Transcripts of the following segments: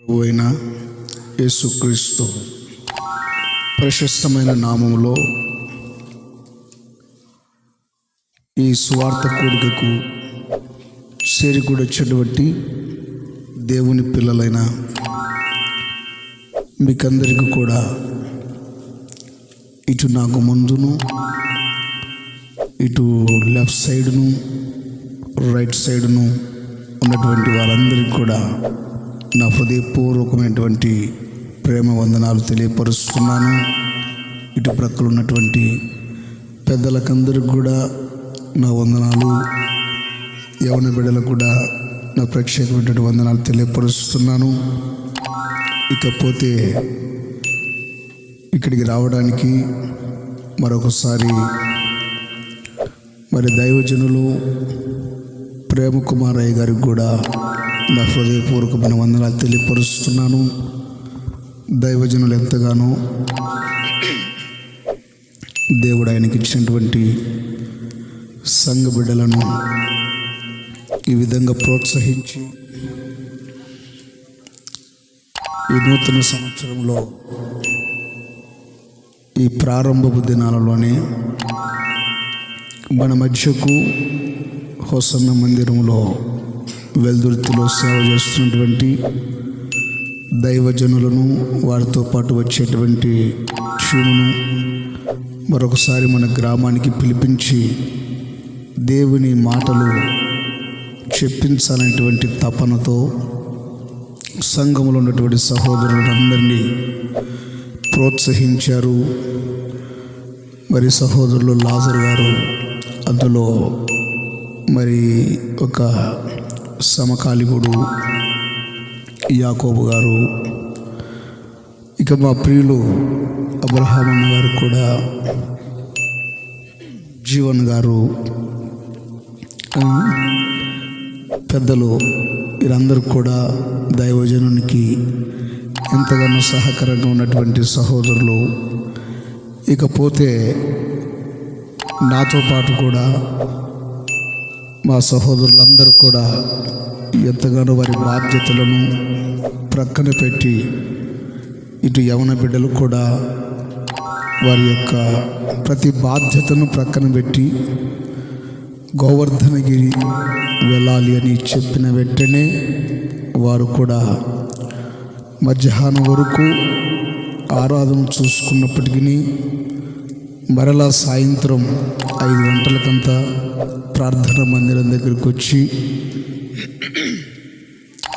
ప్రభువైన యేసుక్రీస్తు ప్రశస్తమైన నామములో ఈ సువార్త కూడికకు చేరికూడొచ్చేటువంటి దేవుని పిల్లలైన మీకందరికీ కూడా ఇటు నాకు ముందును ఇటు లెఫ్ట్ సైడును రైట్ సైడును ఉన్నటువంటి వారందరికీ కూడా నా హృదయపూర్వకమైనటువంటి ప్రేమ వందనాలు తెలియపరుస్తున్నాను. ఇటు ప్రక్కల ఉన్నటువంటి పెద్దలకందరికి కూడా నా వందనాలు, యవన బిడ్డలకు కూడా నా ప్రత్యేకమైనటువంటి వందనాలు తెలియపరుస్తున్నాను. ఇకపోతే ఇక్కడికి రావడానికి మరొకసారి దైవజనులు ప్రేమ కుమారయ్య గారికి కూడా నా హృదయపూర్వకమైన వందనాలు తెలియపరుస్తున్నాను. దైవజనులు ఎంతగానో దేవుడు ఆయనకి ఇచ్చినటువంటి సంఘ బిడ్డలను ఈ విధంగా ప్రోత్సహించి ఈ నూతన సంవత్సరంలో ఈ ప్రారంభపు దినాలలోనే మన మధ్యకు హోసన్న మందిరంలో వెల్దుర్తిలో సేవ చేస్తున్నటువంటి దైవజనులను, వారితో పాటు వచ్చేటువంటి టీమును మరొకసారి మన గ్రామానికి పిలిపించి దేవుని మాటలు చెప్పించాలనేటువంటి తపనతో సంఘంలో ఉన్నటువంటి సహోదరులందరినీ ప్రోత్సహించారు. సహోదరులు లాజర్ గారు అందులో ఒక సమకాలికుడు యాకోబు గారు, ఇక మా ప్రియులు అబ్రహాం అన్న గారు కూడా, జీవన్ గారు, పెద్దలు వీరందరూ కూడా దైవజనునికి ఎంతగానో సహకారంగా ఉన్నటువంటి సహోదరులు. ఇకపోతే నాతో పాటు కూడా మా సహోదరులందరూ కూడా ఎంతగానో వారి బాధ్యతలను ప్రక్కన పెట్టి, ఇటు యవన బిడ్డలు కూడా వారి యొక్క ప్రతి బాధ్యతను ప్రక్కన పెట్టి గోవర్ధనగిరి వెళ్ళాలి అని చెప్పిన వెంటనే వారు కూడా మధ్యాహ్నం వరకు ఆరాధన చూసుకున్నప్పటికీ మరలా సాయంత్రం 5 గంటలకంతా ప్రార్థన మందిరం దగ్గరికి వచ్చి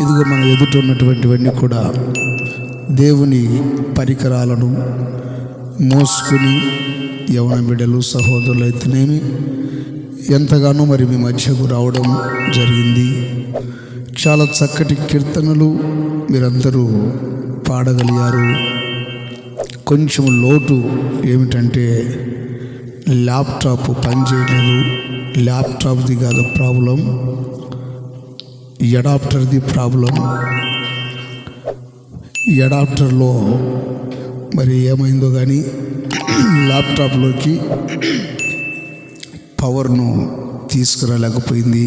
ఇదిగో మన ఎదుట ఉన్నటువంటివన్నీ కూడా దేవుని పరికరాలను మోసుకుని యవన బిడ్డలు సహోదరులు అయితేనేమి ఎంతగానో మీ మధ్యకు రావడం జరిగింది. చాలా చక్కటి కీర్తనలు మీరందరూ పాడగలిగారు. కొంచెం లోటు ఏమిటంటే ల్యాప్టాప్ పనిచేయలేదు. ల్యాప్టాప్ది కాదు ప్రాబ్లం, అడాప్టర్ది ప్రాబ్లం. అడాప్టర్లో ఏమైందో కానీ ల్యాప్టాప్లోకి పవర్ను తీసుకురాలేకపోయింది.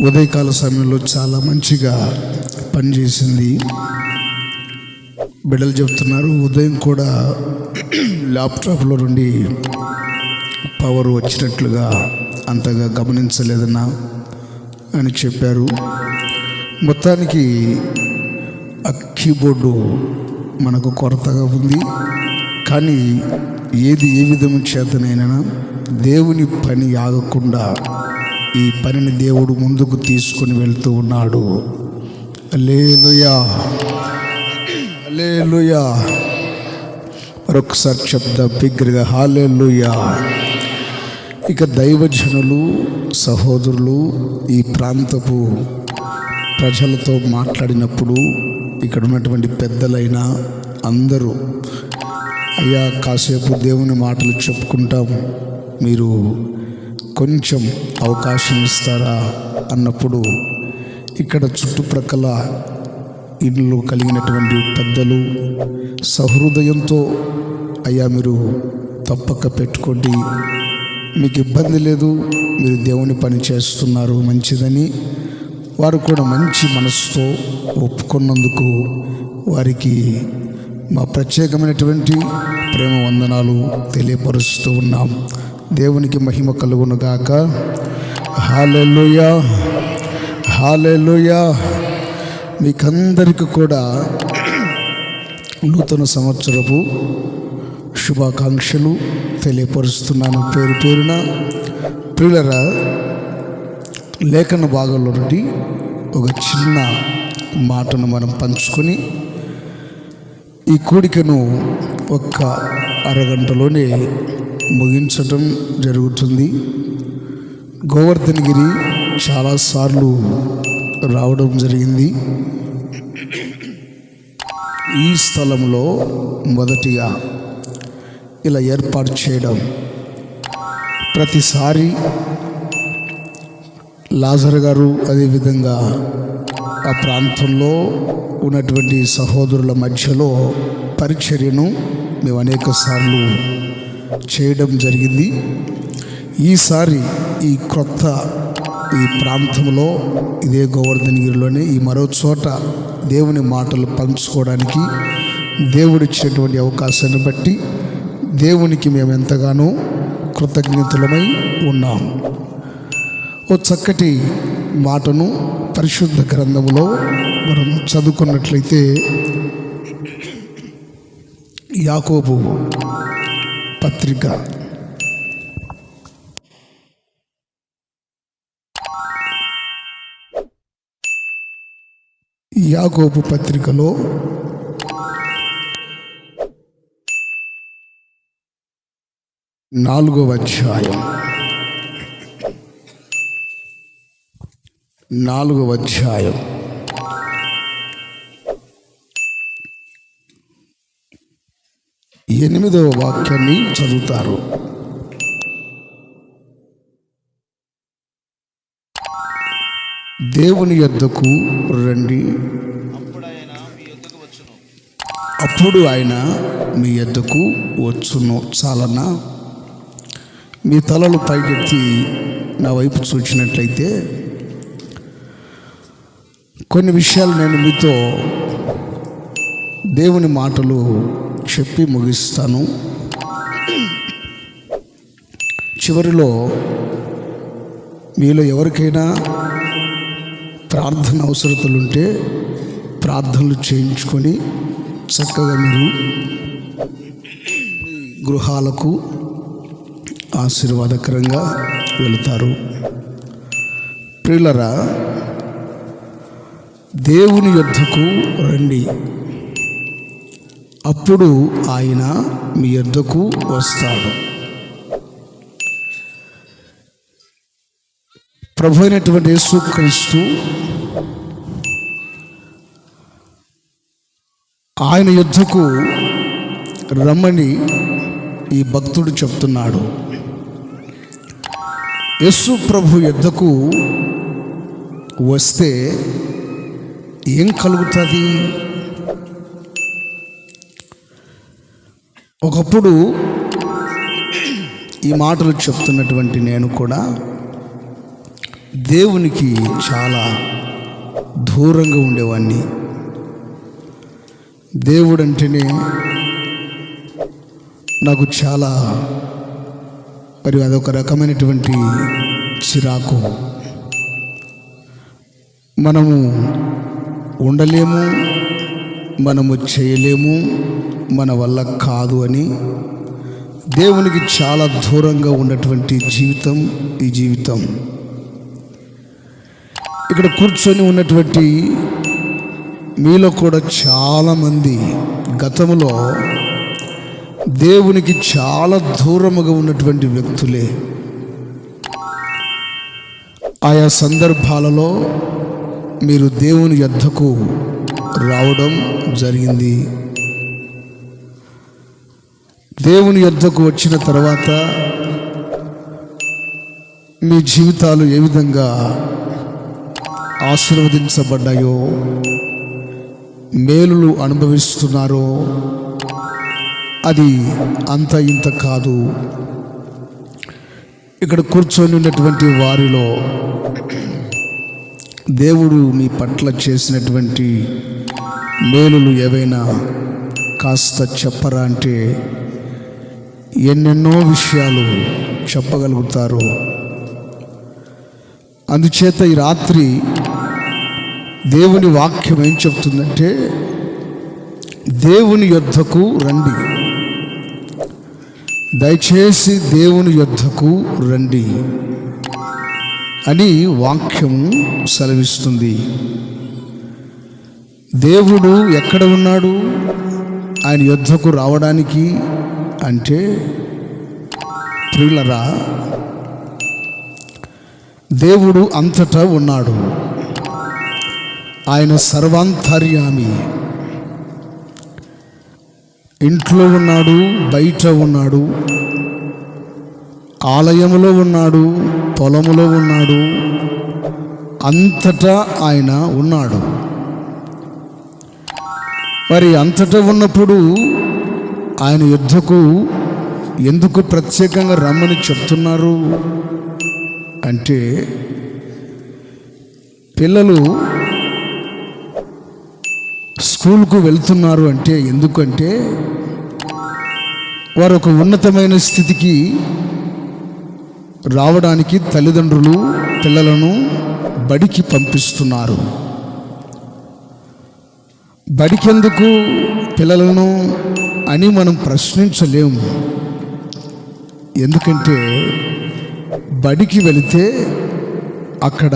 ఉదయకాల సమయంలో చాలా మంచిగా పనిచేసింది. బిడ్డలు చెప్తున్నారు, ఉదయం కూడా ల్యాప్టాప్లో నుండి పవర్ వచ్చినట్లుగా అంతగా గమనించలేదన్నా అని చెప్పారు. మొత్తానికి ఆ కీబోర్డు మనకు కొరతగా ఉంది. కానీ ఏ విధము చేతనైనా దేవుని పని ఆగకుండా ఈ పనిని దేవుడు ముందుకు తీసుకొని వెళ్తూ ఉన్నాడు. హల్లెలూయా, హల్లెలూయా. మరొకసారి చెప్తా బిగ్గరగా, హల్లెలూయా. ఇక దైవజనులు సహోదరులు ఈ ప్రాంతపు ప్రజలతో మాట్లాడినప్పుడు ఇక్కడ ఉన్నటువంటి పెద్దలైనా అందరూ, అయ్యా కాసేపు దేవుని మాటలు చెప్పుకుంటాం, మీరు కొంచెం అవకాశం ఇస్తారా అన్నప్పుడు ఇక్కడ చుట్టుప్రక్కల ఇళ్ళు కలిగినటువంటి పెద్దలు సహృదయంతో అయ్యా మీరు తప్పక పెట్టుకోండి, మీకు ఇబ్బంది లేదు, మీరు దేవుని పని చేస్తున్నారు మంచిదని వారు కూడా మంచి మనసుతో ఒప్పుకున్నందుకు వారికి మా ప్రత్యేకమైనటువంటి ప్రేమ వందనాలు తెలియపరుస్తూ ఉన్నాం. దేవునికి మహిమ కలుగునుగాక. హల్లెలూయా, హల్లెలూయా. మీకందరికీ కూడా నూతన సంవత్సరపు శుభాకాంక్షలు తెలియపరుస్తున్నాను పేరు పేరున. ప్రియులరా, లేఖన భాగంలో నుండి ఒక చిన్న మాటను మనం పంచుకొని ఈ కూడికను ఒక్క అరగంటలోనే ముగించటం జరుగుతుంది. గోవర్ధనగిరి చాలాసార్లు రావడం జరిగింది. ఈ స్థలంలో మొదటిగా ఇలా ఏర్పాటు చేయడం, ప్రతిసారి లాజర్ గారు అదేవిధంగా ఆ ప్రాంతంలో ఉన్నటువంటి సహోదరుల మధ్యలో పరిచర్యను మేము అనేక సార్లు చేయడం జరిగింది. ఈసారి ఈ క్రొత్త ఈ ప్రాంతంలో ఇదే గోవర్ధనగిరిలోనే ఈ మరో చోట దేవుని మాటలు పంచుకోవడానికి దేవుడిచ్చినటువంటి అవకాశాన్ని బట్టి దేవునికి మేము ఎంతగానో కృతజ్ఞతలమై ఉన్నాం. ఓ చక్కటి మాటను పరిశుద్ధ గ్రంథములో మనం చదువుకున్నట్లయితే యాకోబు పత్రిక యాకోబు పత్రికలో 4వ అధ్యాయం 8వ వాక్యాన్ని చదువుతారు. దేవుని యొద్దకు రండి, అప్పుడు ఆయన మీ యొద్దకు వచ్చును. చాలనా? మీ తలలు పైకెత్తి నా వైపు చూచినట్లయితే కొన్ని విషయాలు నేను మీతో దేవుని మాటలు చెప్పి ముగిస్తాను. చివరిలో మీలో ఎవరికైనా ప్రార్థన అవసరతలుంటే ప్రార్థనలు చేయించుకొని చక్కగా మీరు గృహాలకు ఆశీర్వాదకరంగా వెళుతారు. ప్రియులరా, దేవుని యొద్దకు రండి, అప్పుడు ఆయన మీ యొద్దకు వస్తాడు. ప్రభు అయినటువంటి యేసుక్రీస్తు ఆయన యొద్దకు రమ్మని ఈ భక్తుడు చెప్తున్నాడు. యేసు ప్రభు యొద్దకు వస్తే ఏం కలుగుతుంది? ఒకప్పుడు ఈ మాటలు చెప్తున్నటువంటి నేను కూడా దేవునికి చాలా దూరంగా ఉండేవాడిని. దేవుడు అంటేనే నాకు చాలా మరి అదొక రకమైనటువంటి చిరాకు. మనము ఉండలేము, మనము చేయలేము, మన వల్ల కాదు అని దేవునికి చాలా దూరంగా ఉన్నటువంటి జీవితం ఈ జీవితం. ఇక్కడ కూర్చొని ఉన్నటువంటి మీలో కూడా చాలామంది గతంలో దేవునికి చాలా దూరముగా ఉన్నటువంటి వ్యక్తులే. ఆయా సందర్భాలలో మీరు దేవుని యొద్దకు రావడం జరిగింది. దేవుని యొద్దకు వచ్చిన తర్వాత మీ జీవితాలు ఏ విధంగా ఆశీర్వదించబడ్డాయో, మేలులు అనుభవిస్తున్నారో అది అంత ఇంత కాదు. ఇక్కడ కూర్చొని ఉన్నటువంటి వారిలో దేవుడు మీ పట్ల చేసినటువంటి మేలులు ఏవైనా కాస్త చెప్పరా అంటే ఎన్నెన్నో విషయాలు చెప్పగలుగుతారు. అందుచేత ఈ రాత్రి దేవుని వాక్యం ఏం చెప్తుందంటే, దేవుని యొద్దకు రండి, దయచేసి దేవుని యొద్దకు రండి అని వాక్యము సెలవిస్తుంది. దేవుడు ఎక్కడ ఉన్నాడు ఆయన యొద్దకు రావడానికి అంటే, ప్రియులరా, దేవుడు అంతటా ఉన్నాడు. ఆయన సర్వాంతర్యామి. ఇంట్లో ఉన్నాడు, బయట ఉన్నాడు, ఆలయములో ఉన్నాడు, పొలములో ఉన్నాడు, అంతటా ఆయన ఉన్నాడు. మరి అంతటా ఉన్నప్పుడు ఆయన యుద్ధకు ఎందుకు ప్రత్యేకంగా రమ్మని చెప్తున్నారు అంటే, పిల్లలు స్కూల్కు వెళ్తున్నారు అంటే ఎందుకంటే వారు ఒక ఉన్నతమైన స్థితికి రావడానికి తల్లిదండ్రులు పిల్లలను బడికి పంపిస్తున్నారు. బడికెందుకు పిల్లలను అని మనం ప్రశ్నించలేము. ఎందుకంటే బడికి వెళితే అక్కడ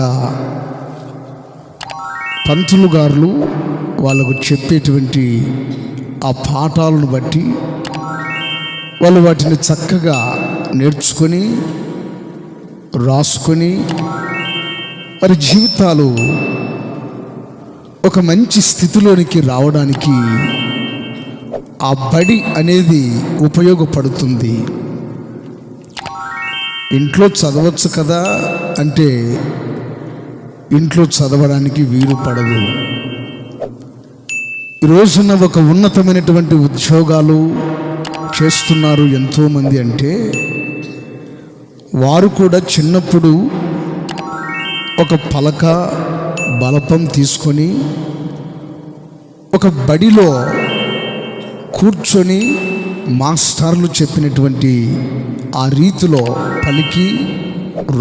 పంతులు గారులు వాళ్ళకు చెప్పేటువంటి ఆ పాఠాలను బట్టి వాళ్ళు వాటిని చక్కగా నేర్చుకొని రాసుకొని వారి జీవితాలు ఒక మంచి స్థితిలోనికి రావడానికి ఆ బడి అనేది ఉపయోగపడుతుంది. ఇంట్లో చదవచ్చు కదా అంటే ఇంట్లో చదవడానికి వీలు పడదు. ఈ రోజున ఒక ఉన్నతమైనటువంటి ఉద్యోగాలు చేస్తున్నారు ఎంతోమంది. అంటే వారు కూడా చిన్నప్పుడు ఒక పలక బలపం తీసుకొని ఒక బడిలో కూర్చొని మాస్టర్లు చెప్పినటువంటి ఆ రీతిలో పలికి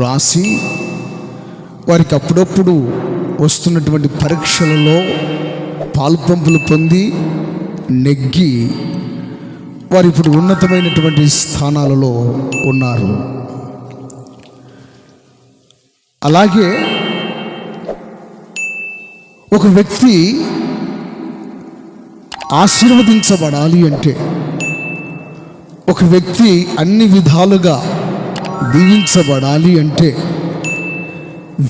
రాసి వారికి అప్పుడప్పుడు వస్తున్నటువంటి పరీక్షలలో పాల్పంపులు పొంది నెగ్గి వారు ఇప్పుడు ఉన్నతమైనటువంటి స్థానాలలో ఉన్నారు. అలాగే ఒక వ్యక్తి ఆశీర్వదించబడాలి అంటే, ఒక వ్యక్తి అన్ని విధాలుగా దీవించబడాలి అంటే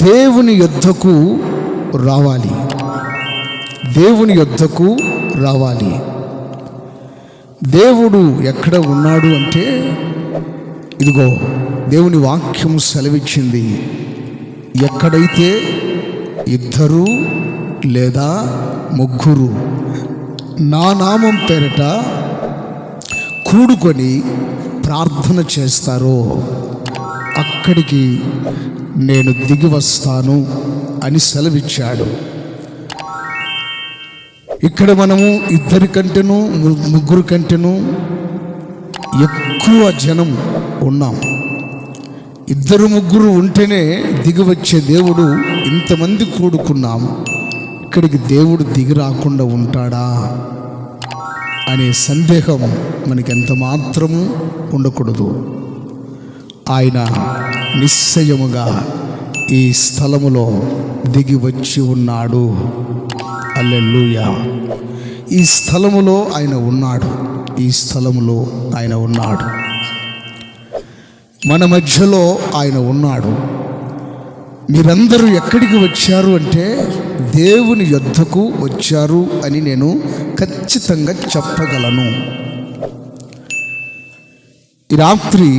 దేవుని యొద్దకు రావాలి. దేవుని యొద్దకు రావాలి. దేవుడు ఎక్కడ ఉన్నాడు అంటే, ఇదిగో దేవుని వాక్యము సెలవిచ్చింది, ఎక్కడైతే ఇద్దరు లేదా ముగ్గురు నా నామం పేరిట కూడుకొని ప్రార్థన చేస్తారో అక్కడికి నేను దిగి వస్తాను అని సెలవిచ్చాడు. ఇక్కడ మనము ఇద్దరి కంటేను ముగ్గురు కంటేను ఎక్కువ జనం ఉన్నాం. ఇద్దరు ముగ్గురు ఉంటేనే దిగి వచ్చే దేవుడు, ఇంతమంది కూడుకున్నాం, ఇక్కడికి దేవుడు దిగి రాకుండా ఉంటాడా అనే సందేహం మనకి ఎంత మాత్రము ఉండకూడదు. ఆయన నిశ్చయముగా ఈ స్థలములో దిగి వచ్చి ఉన్నాడు. హల్లెలూయా. ఈ స్థలములో ఆయన ఉన్నాడు. ఈ స్థలములో ఆయన ఉన్నాడు. మన మధ్యలో ఆయన ఉన్నాడు. మీరందరూ ఎక్కడికి వచ్చారు అంటే దేవుని యొద్దకు వచ్చారు అని నేను ఖచ్చితంగా చెప్పగలను. ఈ రాత్రి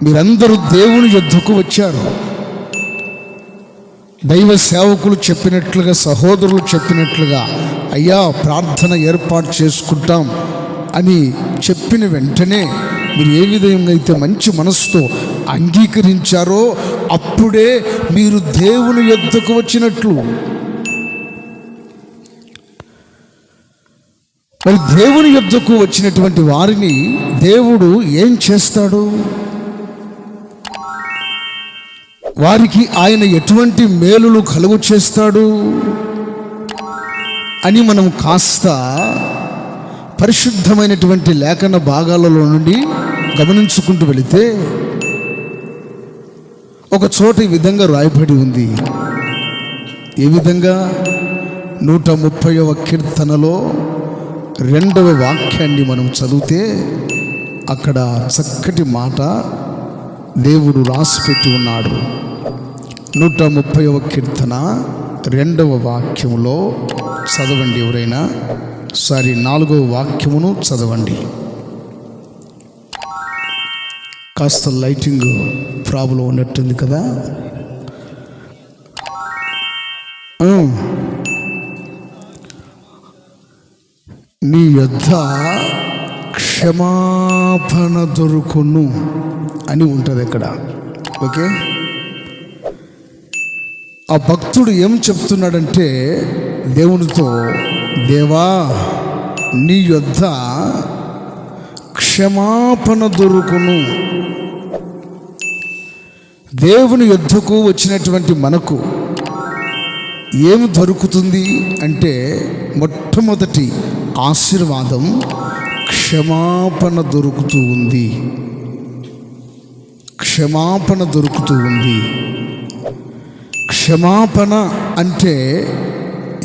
మీరందరూ దేవుని యొద్దకు వచ్చారు. దైవ సేవకులు చెప్పినట్లుగా, సహోదరులు చెప్పినట్లుగా, అయ్యా ప్రార్థన ఏర్పాటు చేసుకుంటాం అని చెప్పిన వెంటనే మీరు ఏ విధంగా అయితే మంచి మనసుతో అంగీకరించారో అప్పుడే మీరు దేవుని యొద్దకు వచ్చినట్లు. మరి దేవుని యొద్దకు వచ్చినటువంటి వారిని దేవుడు ఏం చేస్తాడు? వారికి ఆయన ఎటువంటి మేలులు కలుగు చేస్తాడు అని మనం కాస్త పరిశుద్ధమైనటువంటి లేఖన భాగాలలో నుండి గమనించుకుంటూ వెళితే ఒక చోట ఈ విధంగా రాయబడి ఉంది. ఏ విధంగా? 130వ కీర్తనలో 2వ వాక్యాన్ని మనం చదివితే అక్కడ చక్కటి మాట దేవుడు రాసిపెట్టి ఉన్నాడు. 130వ కీర్తన 2వ వాక్యములో చదవండి. ఎవరైనా 4వ వాక్యమును చదవండి. కాస్త లైటింగ్ ప్రాబ్లం ఉన్నట్టుంది కదా. నీ యొద్ద క్షమాపణ దొరుకును అని ఉంటుంది ఇక్కడ. ఓకే, ఆ భక్తుడు ఏం చెప్తున్నాడంటే దేవునితో, దేవా నీ యొద్ద క్షమాపణ దొరుకును. దేవుని యొద్దకు వచ్చినటువంటి మనకు ఏమి దొరుకుతుంది అంటే మొట్టమొదటి ఆశీర్వాదం క్షమాపణ దొరుకుతూ ఉంది. క్షమాపణ దొరుకుతూ ఉంది. క్షమాపణ అంటే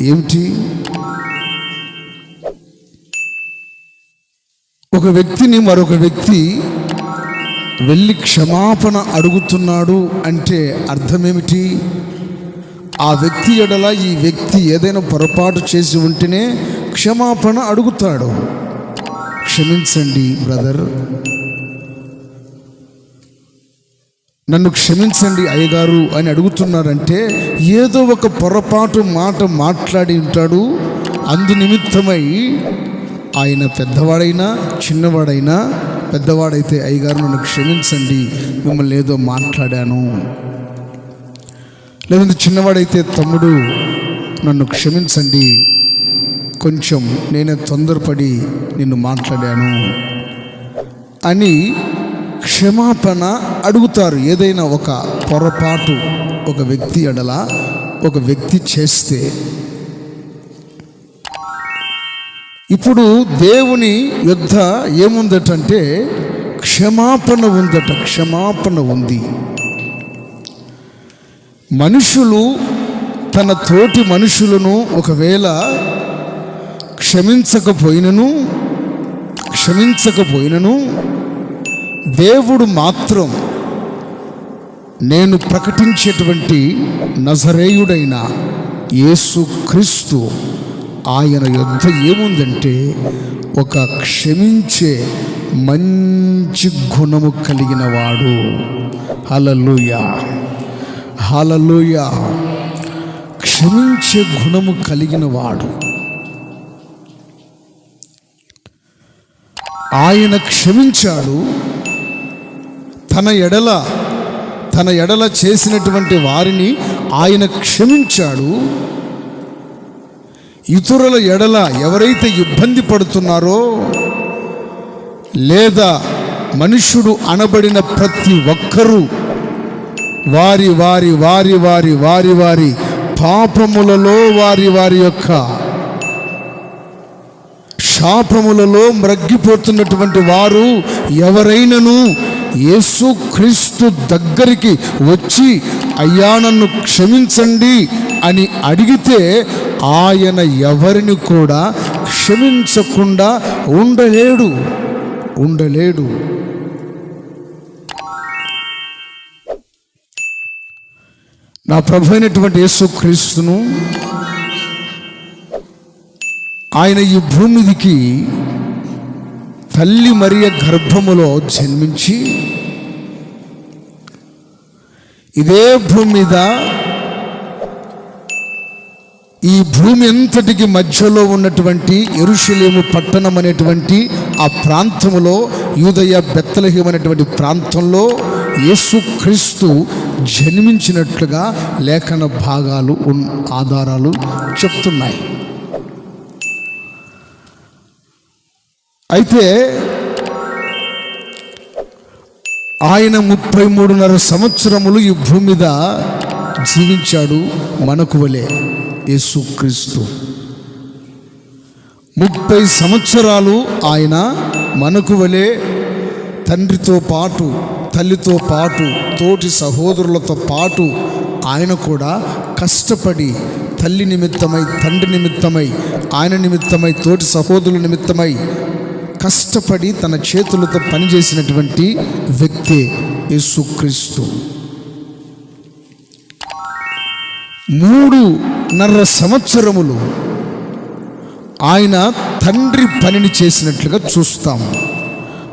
ఏమిటి? ఒక వ్యక్తిని మరొక వ్యక్తి వెళ్ళి క్షమాపణ అడుగుతున్నాడు అంటే అర్థమేమిటి? ఆ వ్యక్తి ఎడల ఈ వ్యక్తి ఏదైనా పొరపాటు చేసి ఉంటేనే క్షమాపణ అడుగుతాడు. క్షమించండి బ్రదర్, నన్ను క్షమించండి అయ్యగారు అని అడుగుతున్నారంటే ఏదో ఒక పొరపాటు మాట మాట్లాడి ఉంటాడు. అందు నిమిత్తమై ఆయన పెద్దవాడైనా చిన్నవాడైనా, పెద్దవాడైతే అయ్యగారు నన్ను క్షమించండి, మిమ్మల్ని ఏదో మాట్లాడాను. లేదంటే చిన్నవాడైతే తమ్ముడు నన్ను క్షమించండి, కొంచెం నేనే తొందరపడి నిన్ను మాట్లాడాను అని క్షమాపణ అడుగుతారు. ఏదైనా ఒక పొరపాటు ఒక వ్యక్తి ఎడల ఒక వ్యక్తి చేస్తే. ఇప్పుడు దేవుని యొద్ద ఏముందటంటే క్షమాపణ ఉందట. క్షమాపణ ఉంది. మనుషులు తన తోటి మనుషులను ఒకవేళ క్షమించకపోయినను దేవుడు మాత్రం నేను ప్రకటించేటువంటి నజరేయుడైన యేసుక్రీస్తు ఆయన యొద్ద ఏముందంటే ఒక క్షమించే మంచి గుణము కలిగిన వాడు. హల్లెలూయా, హల్లెలూయా. క్షమించే గుణము కలిగిన వాడు. ఆయన క్షమించాడు. తన ఎడల చేసినటువంటి వారిని ఆయన క్షమించాడు. ఇతరుల ఎడల ఎవరైతే ఇబ్బంది పడుతున్నారో లేదా మనుష్యుడు అనబడిన ప్రతి ఒక్కరూ వారి వారి వారి వారి వారి వారి పాపములలో వారి యొక్క శాపములలో మ్రగ్గిపోతున్నటువంటి వారు ఎవరైనను యేసుక్రీస్తు దగ్గరికి వచ్చి అయ్యా నన్ను క్షమించండి అని అడిగితే ఆయన ఎవరిని కూడా క్షమించకుండా ఉండలేడు. నా ప్రభు అయినటువంటి యేసుక్రీస్తును ఆయన ఈ భూమికి తల్లి మరియ గర్భములో జన్మించి ఇదే భూమి మీద ఈ భూమి అంతటికి మధ్యలో ఉన్నటువంటి యెరూషలేము పట్టణం అనేటువంటి ఆ ప్రాంతంలో, యూదయ బెత్లెహేము అనేటువంటి ప్రాంతంలో యేసుక్రీస్తు జన్మించినట్లుగా లేఖన భాగాలు ఆధారాలు చెప్తున్నాయి. అయితే ఆయన 33.5 సంవత్సరములు ఈ భూమి మీద జీవించాడు. మనకు వలె యేసుక్రీస్తు 30 సంవత్సరాలు ఆయన మనకు వలె తండ్రితో పాటు, తల్లితో పాటు, తోటి సహోదరులతో పాటు ఆయన కూడా కష్టపడి, తల్లి నిమిత్తమై, తండ్రి నిమిత్తమై, ఆయన నిమిత్తమై, తోటి సహోదరుల నిమిత్తమై కష్టపడి తన చేతులతో పనిచేసినటువంటి వ్యక్తి యేసుక్రీస్తు. 3.5 సంవత్సరములు ఆయన తండ్రి పనిని చేసినట్లుగా చూస్తాము.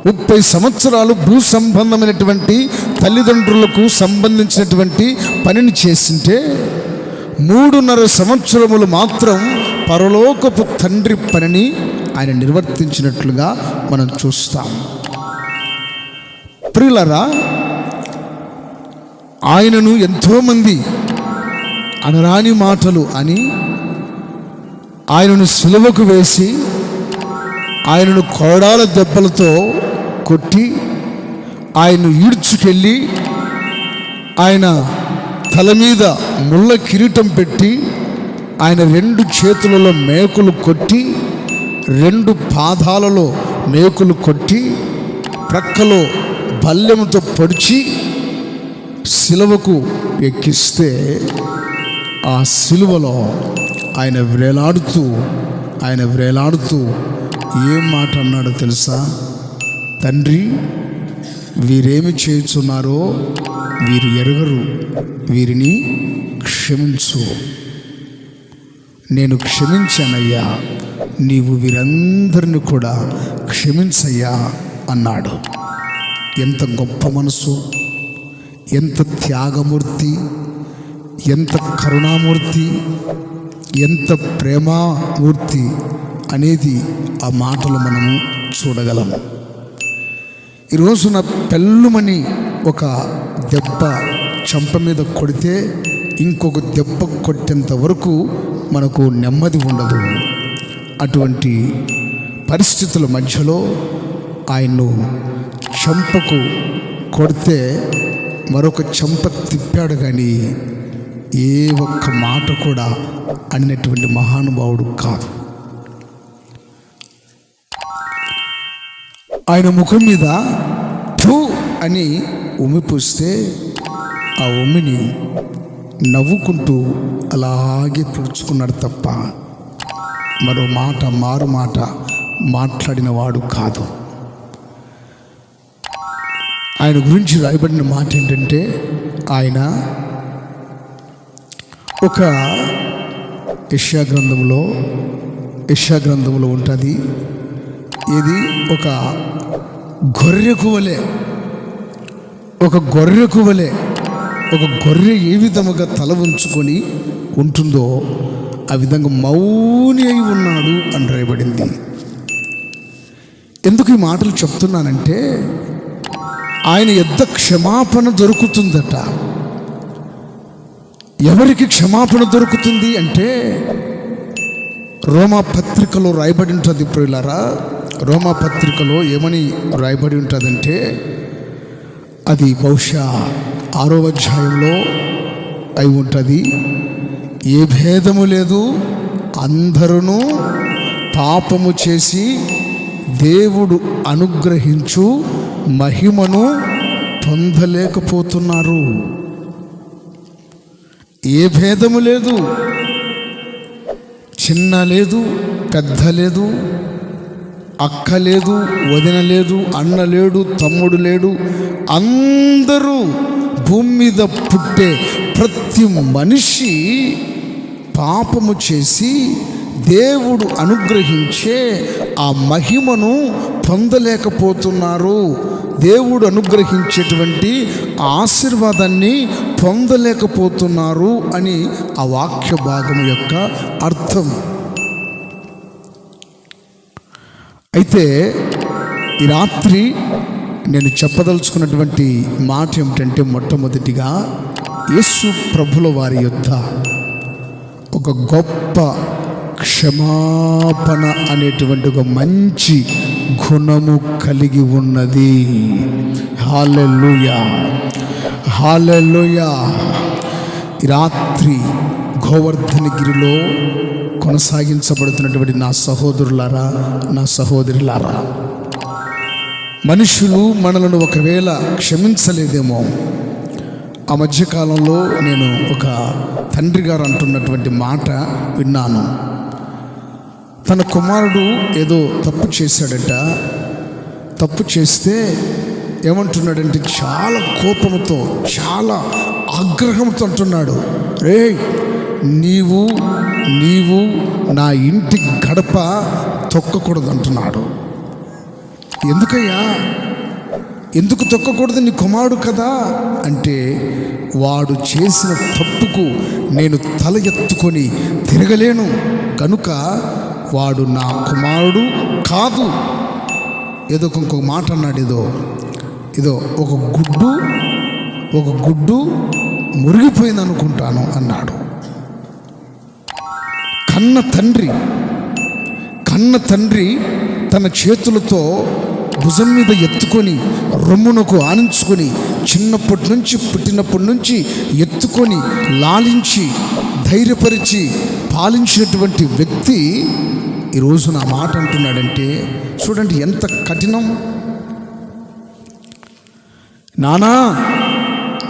30 సంవత్సరాలు భూ సంబంధమైనటువంటి తల్లిదండ్రులకు సంబంధించినటువంటి పనిని చేసింటే 3.5 సంవత్సరములు మాత్రం పరలోకపు తండ్రి పనిని ఆయన నిర్వర్తించినట్లుగా మనం చూస్తాం. ప్రియులారా, ఆయనను ఎంతోమంది అనరాని మాటలు అని ఆయనను సిలువకు వేసి, ఆయనను కొరడాల దెబ్బలతో కొట్టి, ఆయన్ను ఈడ్చుకెళ్ళి, ఆయన తల మీద ముళ్ళ కిరీటం పెట్టి, ఆయన 2 చేతులలో మేకులు కొట్టి, 2 పాదాలలో మేకులు కొట్టి, ప్రక్కలో బల్లెముతో పొడిచి సిలువకు ఎక్కిస్తే, ఆ సిలువలో ఆయన వ్రేలాడుతూ ఏం మాట అన్నాడో తెలుసా? తండ్రి, వీరేమి చేయుచున్నారో వీరు ఎరుగరు, వీరిని క్షమించు. నేను క్షమించానయ్యా, నీవు వీరందరిని కూడా క్షమించయ్యా అన్నాడు. ఎంత గొప్ప మనసు, ఎంత త్యాగమూర్తి, ఎంత కరుణామూర్తి, ఎంత ప్రేమామూర్తి అనేది ఆ మాటలు మనము చూడగలము. ఈరోజున పెళ్ళుమని ఒక దెబ్బ చెంప మీద కొడితే ఇంకొక దెబ్బ కొట్టేంత వరకు మనకు నెమ్మది ఉండదు. అటువంటి పరిస్థితుల మధ్యలో ఆయన్ను చెంపకు కొడితే మరొక చెంప తిప్పాడు, కానీ ఏ ఒక్క మాట కూడా అన్నటువంటి మహానుభావుడు కాదు. ఆయన ముఖం మీద థూ అని ఉమ్మి పూస్తే ఆ ఉమ్మిని నవ్వుకుంటూ అలాగే తుడుచుకున్నాడు తప్ప మారు మాట మాట్లాడిన వాడు కాదు. ఆయన గురించి రాయబడిన మాట ఏంటంటే, ఆయన ఒక యెషయా గ్రంథంలో ఉంటుంది. ఇది ఒక గొర్రెకు వలె, ఒక గొర్రె ఏ విధముగా తల ఉంచుకొని ఉంటుందో ఆ విధంగా మౌని అయి ఉన్నాడు అని రాయబడింది. ఎందుకు ఈ మాటలు చెప్తున్నానంటే, ఆయన యొద్ద క్షమాపణ దొరుకుతుందట. ఎవరికి క్షమాపణ దొరుకుతుంది అంటే, రోమా పత్రికలో రాయబడి ఉంటుంది. ప్రియులారా, రోమా పత్రికలో ఏమని రాయబడి ఉంటుందంటే, అది బహుశా 6వ అధ్యాయంలో అయి ఉంటుంది. ఏ భేదము లేదు, అందరూ పాపము చేసి దేవుడు అనుగ్రహించు మహిమను పొందలేకపోతున్నారు. ఏ భేదము లేదు, చిన్న లేదు, పెద్ద లేదు, అక్క లేదు, వదిన లేదు, అన్న లేడు, తమ్ముడు లేడు. అందరూ భూమి మీద పుట్టే ప్రతి మనిషి పాపము చేసి దేవుడు అనుగ్రహించే ఆ మహిమను పొందలేకపోతున్నారు. దేవుడు అనుగ్రహించేటువంటి ఆశీర్వాదాన్ని పొందలేకపోతున్నారు అని ఆ వాక్య భాగం యొక్క అర్థం. అయితే ఈ రాత్రి నేను చెప్పదలుచుకున్నటువంటి మాట ఏమిటంటే, మొట్టమొదటిగా యేసు ప్రభుల వారి యొద్ద ఒక గొప్ప క్షమాపణ అనేటువంటి ఒక మంచి గుణము కలిగి ఉన్నది. హల్లెలూయా, హల్లెలూయా. ఈ రాత్రి గోవర్ధనగిరిలో కొనసాగించబడుతున్నటువంటి నా సహోదరులారా, నా సహోదరులారా, మనుషులు మనలను ఒకవేళ క్షమించలేదేమో. ఆ మధ్యకాలంలో నేను ఒక తండ్రి గారు అంటున్నటువంటి మాట విన్నాను. తన కుమారుడు ఏదో తప్పు చేశాడట. తప్పు చేస్తే ఏమంటున్నాడంటే, చాలా కోపంతో, చాలా ఆగ్రహంతో అంటున్నాడు, రే నీవు నా ఇంటి గడప తొక్కకూడదు అంటున్నాడు. ఎందుకయ్యా, ఎందుకు తొక్కకూడదు, నీ కుమారుడు కదా అంటే, వాడు చేసిన తప్పుకు నేను తల ఎత్తుకొని తిరగలేను కనుక వాడు నా కుమారుడు కాదు. ఏదో ఇంకొక మాట అన్నాడు, ఏదో ఒక గుడ్డు మురిగిపోయింది అనుకుంటాను అన్నాడు. కన్న తండ్రి తన చేతులతో భుజం మీద ఎత్తుకొని రొమ్మునకు ఆనించుకొని పుట్టినప్పటి నుంచి ఎత్తుకొని లాలించి ధైర్యపరిచి పాలించినటువంటి వ్యక్తి ఈరోజు నా మాట అంటున్నాడంటే, చూడండి ఎంత కఠినం. నానా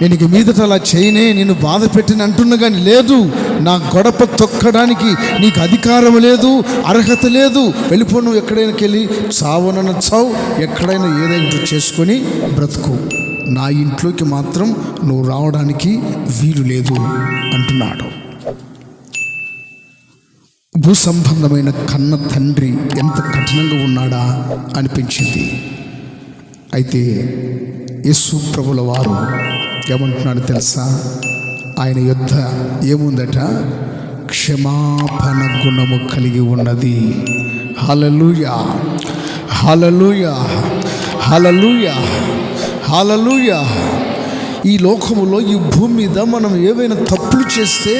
నేను ఇక మీదట అలా చేయనే, నేను బాధ పెట్టిన అంటున్నా కానీ లేదు, నా గడప తొక్కడానికి నీకు అధికారం లేదు, అర్హత లేదు. వెళ్ళిపో, నువ్వు ఎక్కడైనా వెళ్ళి చావనన్న చావు, ఎక్కడైనా ఏదైనా చేసుకొని బ్రతుకు, నా ఇంట్లోకి మాత్రం నువ్వు రావడానికి వీలు లేదు అంటున్నాడు. భూ సంబంధమైన కన్న తండ్రి ఎంత కఠినంగా ఉన్నాడా అనిపించింది. అయితే యేసు ప్రభుల వారు ఏమంటున్నాడు తెలుసా? ఆయన యొద్ద ఏముందట? క్షమాపణ గుణము కలిగి ఉన్నది. హల్లెలూయా, హల్లెలూయా, హల్లెలూయా, హల్లెలూయా. ఈ లోకములో, ఈ భూమి మీద మనం ఏవైనా తప్పులు చేస్తే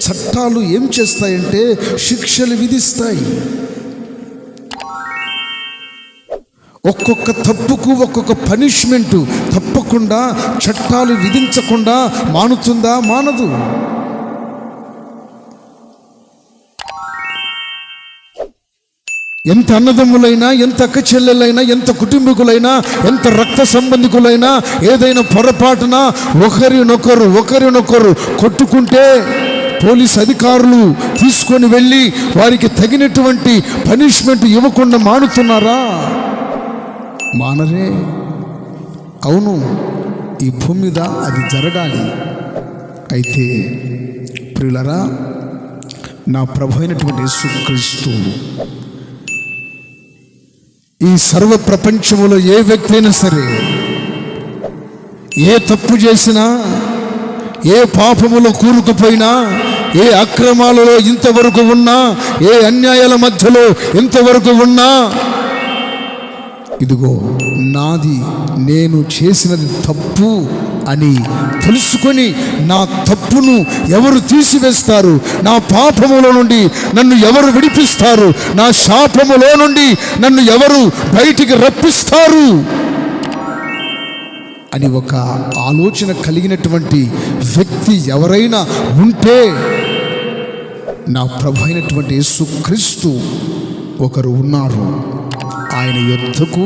చట్టాలు ఏం చేస్తాయంటే శిక్షలు విధిస్తాయి. ఒక్కొక్క తప్పుకు ఒక్కొక్క పనిష్మెంటు తప్పకుండా చట్టాలు విధించకుండా మానుతుందా? మానదు. ఎంత అన్నదమ్ములైనా, ఎంత అక్క చెల్లెలైనా, ఎంత కుటుంబీకులైనా, ఎంత రక్త సంబంధికులైనా ఏదైనా పొరపాటున ఒకరినొకరు కొట్టుకుంటే పోలీస్ అధికారులు తీసుకొని వెళ్ళి వారికి తగినటువంటి పనిష్మెంట్ ఇవ్వకుండా మానుతున్నారా? మానరే. అవును, ఈ భూమి మీద అది జరగాలి. అయితే ప్రియులరా, నా ప్రభు అయినటువంటి యేసుక్రీస్తు ఈ సర్వ ప్రపంచములో ఏ వ్యక్తి అయినా సరే ఏ తప్పు చేసినా, ఏ పాపములో కూరుకుపోయినా, ఏ అక్రమాలలో ఇంతవరకు ఉన్నా, ఏ అన్యాయాల మధ్యలో ఇంతవరకు ఉన్నా, ఇదిగో నాది, నేను చేసినది తప్పు అని తెలుసుకొని నా తప్పును ఎవరు తీసివేస్తారు? నా పాపములో నుండి నన్ను ఎవరు విడిపిస్తారు? నా శాపములో నుండి నన్ను ఎవరు బయటికి రప్పిస్తారు అని ఒక ఆలోచన కలిగినటువంటి వ్యక్తి ఎవరైనా ఉంటే, నా ప్రభు అయినటువంటి యేసుక్రీస్తు ఒకరు ఉన్నారు. ఆయన యొద్దకు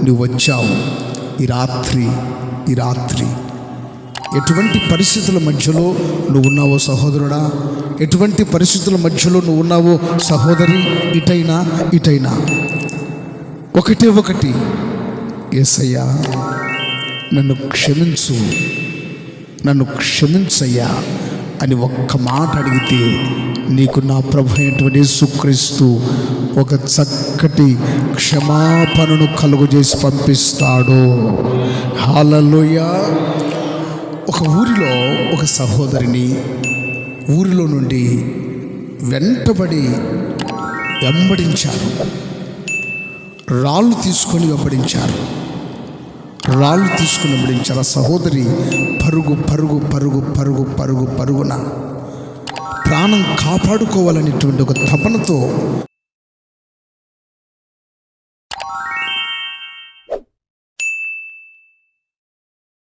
నువ్వు వచ్చావు. ఈ రాత్రి ఎటువంటి పరిస్థితుల మధ్యలో నువ్వు ఉన్నావో సహోదరుడా, ఎటువంటి పరిస్థితుల మధ్యలో నువ్వు ఉన్నావో సహోదరి, ఇటైనా ఒకటి, యేసయ్యా నన్ను క్షమించయ్యా అని ఒక్క మాట అడిగితే నీకు నా ప్రభు అయినటువంటి యేసుక్రీస్తు ఒక చక్కటి క్షమాపణను కలుగజేసి పంపిస్తాడు. హల్లెలూయా, ఒక ఊరిలో ఒక సహోదరిని ఊరిలో నుండి వెంటబడి వెంబడించారు. రాళ్ళు తీసుకొని వెంబడించారు. ఆ సహోదరి పరుగున ప్రాణం కాపాడుకోవాలనేటువంటి ఒక తపనతో